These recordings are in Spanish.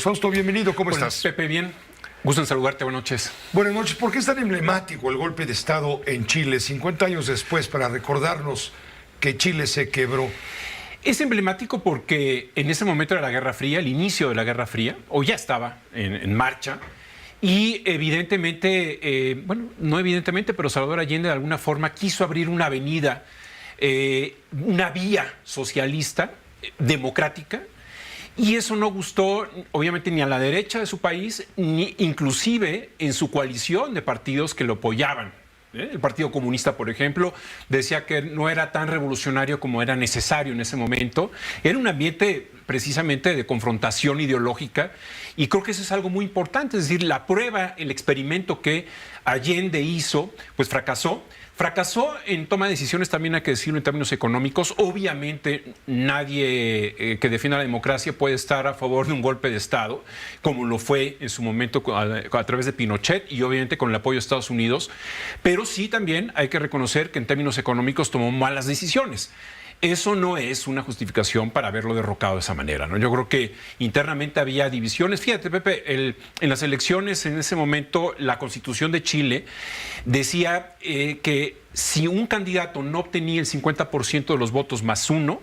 Fausto, bienvenido, ¿cómo Hola, estás? Pepe, bien. Gusto en saludarte, buenas noches. Buenas noches. ¿Por qué es tan emblemático el golpe de Estado en Chile, 50 años después, para recordarnos que Chile se quebró? Es emblemático porque en ese momento era la Guerra Fría, el inicio de la Guerra Fría, o ya estaba en marcha, y evidentemente, bueno, no evidentemente, pero Salvador Allende de alguna forma quiso abrir una avenida, una vía socialista, democrática, y eso no gustó, obviamente, ni a la derecha de su país, ni inclusive en su coalición de partidos que lo apoyaban. El Partido Comunista, por ejemplo, decía que no era tan revolucionario como era necesario en ese momento. Era un ambiente precisamente de confrontación ideológica y creo que eso es algo muy importante. Es decir, la prueba, el experimento que Allende hizo, pues fracasó. Fracasó en toma de decisiones, también hay que decirlo, en términos económicos. Obviamente nadie que defienda la democracia puede estar a favor de un golpe de Estado, como lo fue en su momento a través de Pinochet y obviamente con el apoyo de Estados Unidos. Pero sí también hay que reconocer que en términos económicos tomó malas decisiones. Eso no es una justificación para haberlo derrocado de esa manera, ¿no? Yo creo que internamente había divisiones. Fíjate, Pepe, en las elecciones en ese momento, la Constitución de Chile decía que si un candidato no obtenía el 50% de los votos más uno,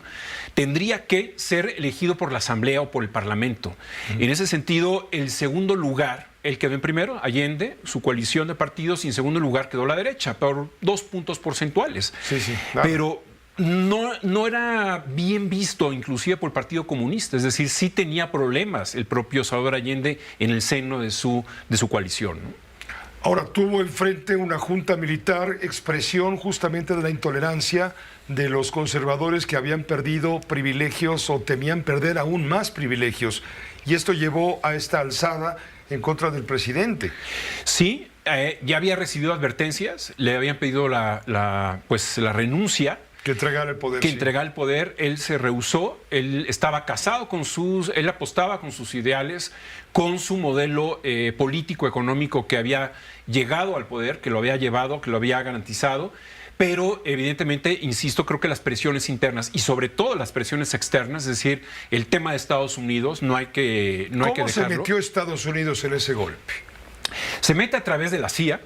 tendría que ser elegido por la Asamblea o por el Parlamento. En ese sentido, el segundo lugar, él quedó en primero, Allende, su coalición de partidos, y en segundo lugar quedó la derecha, por 2 puntos porcentuales. Sí, claro. Pero no era bien visto inclusive por el Partido Comunista, es decir, sí tenía problemas el propio Salvador Allende en el seno de su coalición, ¿no? Ahora, tuvo enfrente una junta militar, expresión justamente de la intolerancia de los conservadores que habían perdido privilegios o temían perder aún más privilegios. Y esto llevó a esta alzada en contra del presidente. Sí, ya había recibido advertencias, le habían pedido la renuncia. Que entregara el poder. Que entregara el poder, él se rehusó, él estaba casado con él apostaba con sus ideales, con su modelo político, económico que había llegado al poder, que lo había llevado, que lo había garantizado, pero evidentemente, insisto, creo que las presiones internas y sobre todo las presiones externas, es decir, el tema de Estados Unidos, no hay que dejarlo. ¿Cómo se metió Estados Unidos en ese golpe? Se mete a través de la CIA.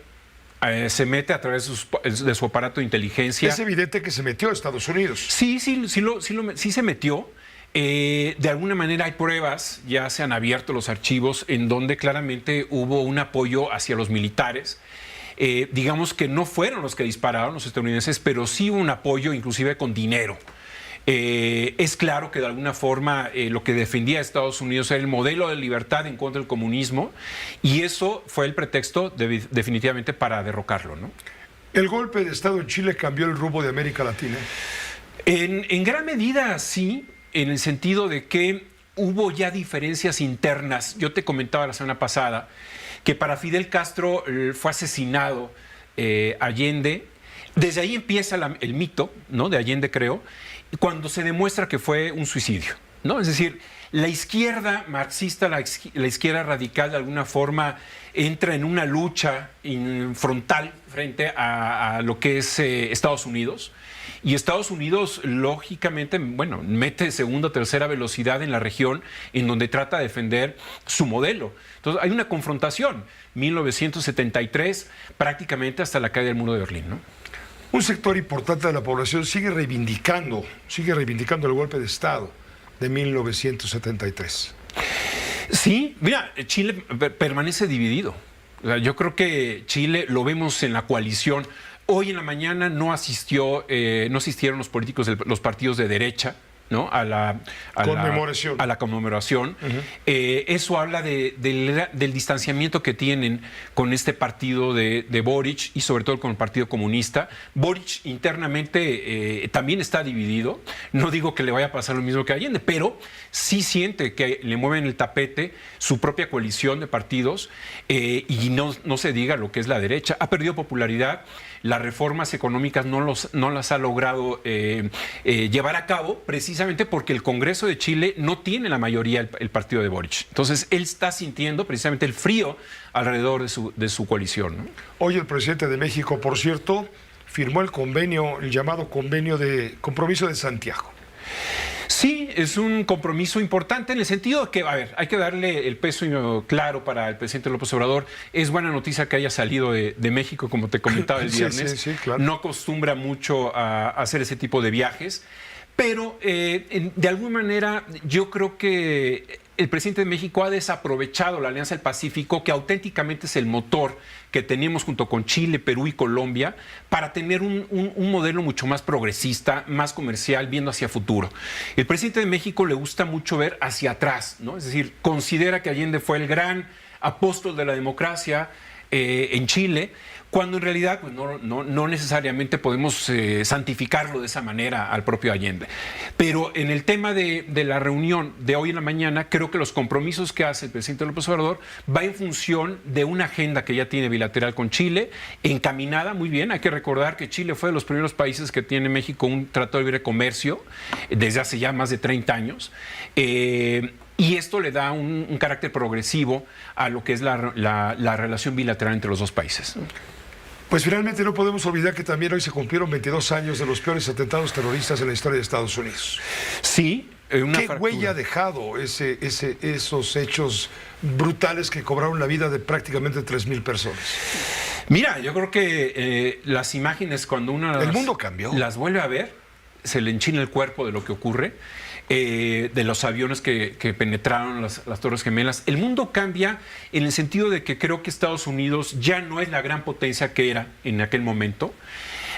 Se mete a través de su aparato de inteligencia. Es evidente que se metió a Estados Unidos. Sí se metió. De alguna manera hay pruebas, ya se han abierto los archivos, en donde claramente hubo un apoyo hacia los militares. Digamos que no fueron los que dispararon los estadounidenses, pero sí hubo un apoyo inclusive con dinero. Es claro que de alguna forma lo que defendía Estados Unidos era el modelo de libertad en contra del comunismo y eso fue el pretexto definitivamente para derrocarlo, ¿no? ¿El golpe de Estado en Chile cambió el rumbo de América Latina? En gran medida sí, en el sentido de que hubo ya diferencias internas. Yo te comentaba la semana pasada que para Fidel Castro fue asesinado Allende. Desde ahí empieza el mito, ¿no?, de Allende, creo, cuando se demuestra que fue un suicidio, ¿no? Es decir, la izquierda marxista, la izquierda radical, de alguna forma entra en una lucha frontal frente a lo que es Estados Unidos. Y Estados Unidos, lógicamente, bueno, mete segunda o tercera velocidad en la región en donde trata de defender su modelo. Entonces, hay una confrontación, 1973, prácticamente hasta la caída del muro de Berlín, ¿no? Un sector importante de la población sigue reivindicando el golpe de Estado de 1973. Sí, mira, Chile permanece dividido. O sea, yo creo que Chile, lo vemos en la coalición. Hoy en la mañana no asistieron los políticos de los partidos de derecha, ¿no?, a la conmemoración. Eso habla del distanciamiento que tienen con este partido de Boric y sobre todo con el Partido Comunista. Boric internamente también está dividido. No digo que le vaya a pasar lo mismo que a Allende, pero sí siente que le mueven el tapete su propia coalición de partidos y no se diga lo que es la derecha. Ha perdido popularidad. Las reformas económicas no las ha logrado llevar a cabo precisamente porque el Congreso de Chile no tiene la mayoría el partido de Boric. Entonces, él está sintiendo precisamente el frío alrededor de su coalición, ¿no? Hoy el presidente de México, por cierto, firmó el llamado convenio de compromiso de Santiago. Sí, es un compromiso importante en el sentido de que, a ver, hay que darle el peso claro para el presidente López Obrador. Es buena noticia que haya salido de México, como te comentaba el viernes. Sí, claro. No acostumbra mucho a hacer ese tipo de viajes, pero de alguna manera yo creo que el presidente de México ha desaprovechado la Alianza del Pacífico, que auténticamente es el motor que tenemos junto con Chile, Perú y Colombia, para tener un modelo mucho más progresista, más comercial, viendo hacia futuro. El presidente de México le gusta mucho ver hacia atrás, ¿no? Es decir, considera que Allende fue el gran apóstol de la democracia en Chile, cuando en realidad pues, no necesariamente podemos santificarlo de esa manera al propio Allende. Pero en el tema de la reunión de hoy en la mañana, creo que los compromisos que hace el presidente López Obrador va en función de una agenda que ya tiene bilateral con Chile, encaminada muy bien. Hay que recordar que Chile fue de los primeros países que tiene México un tratado de libre comercio desde hace ya más de 30 años. Y esto le da un carácter progresivo a lo que es la relación bilateral entre los dos países. Pues finalmente no podemos olvidar que también hoy se cumplieron 22 años de los peores atentados terroristas en la historia de Estados Unidos. Sí, ¿Qué huella ha dejado esos hechos brutales que cobraron la vida de prácticamente 3,000 personas? Mira, yo creo que las imágenes cuando uno el mundo cambió. Las vuelve a ver, se le enchina el cuerpo de lo que ocurre. De los aviones que penetraron las Torres Gemelas. El mundo cambia en el sentido de que creo que Estados Unidos ya no es la gran potencia que era en aquel momento.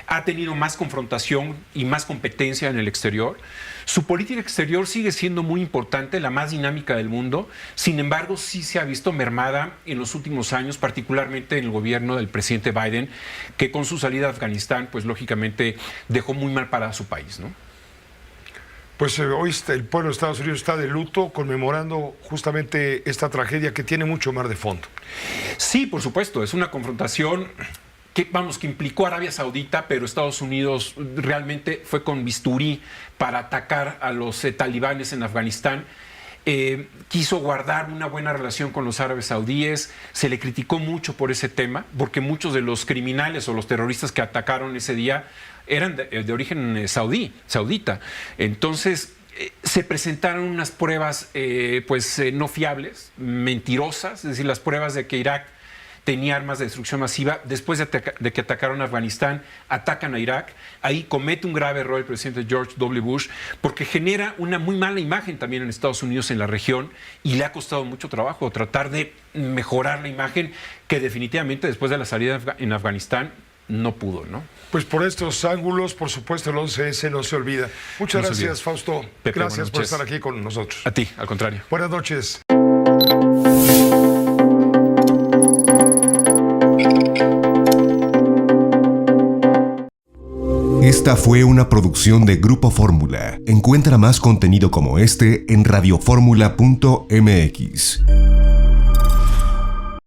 Ha tenido más confrontación y más competencia en el exterior. Su política exterior sigue siendo muy importante, la más dinámica del mundo. Sin embargo, sí se ha visto mermada en los últimos años, particularmente en el gobierno del presidente Biden, que con su salida a Afganistán, pues lógicamente dejó muy mal parado a su país, ¿no? Pues hoy el pueblo de Estados Unidos está de luto conmemorando justamente esta tragedia que tiene mucho más de fondo. Sí, por supuesto, es una confrontación que implicó a Arabia Saudita, pero Estados Unidos realmente fue con bisturí para atacar a los talibanes en Afganistán. Quiso guardar una buena relación con los árabes saudíes, se le criticó mucho por ese tema, porque muchos de los criminales o los terroristas que atacaron ese día eran de origen saudita. Entonces se presentaron unas pruebas no fiables, mentirosas, es decir, las pruebas de que Irak tenía armas de destrucción masiva. Después de que atacaron a Afganistán, atacan a Irak. Ahí comete un grave error el presidente George W. Bush, porque genera una muy mala imagen también en Estados Unidos, en la región, y le ha costado mucho trabajo tratar de mejorar la imagen, que definitivamente después de la salida en Afganistán no pudo, ¿no? Pues por estos ángulos, por supuesto, el 11S no se olvida. Muchas gracias, Fausto. Pepe, gracias por estar aquí con nosotros. A ti, al contrario. Buenas noches. Esta fue una producción de Grupo Fórmula. Encuentra más contenido como este en radioformula.mx.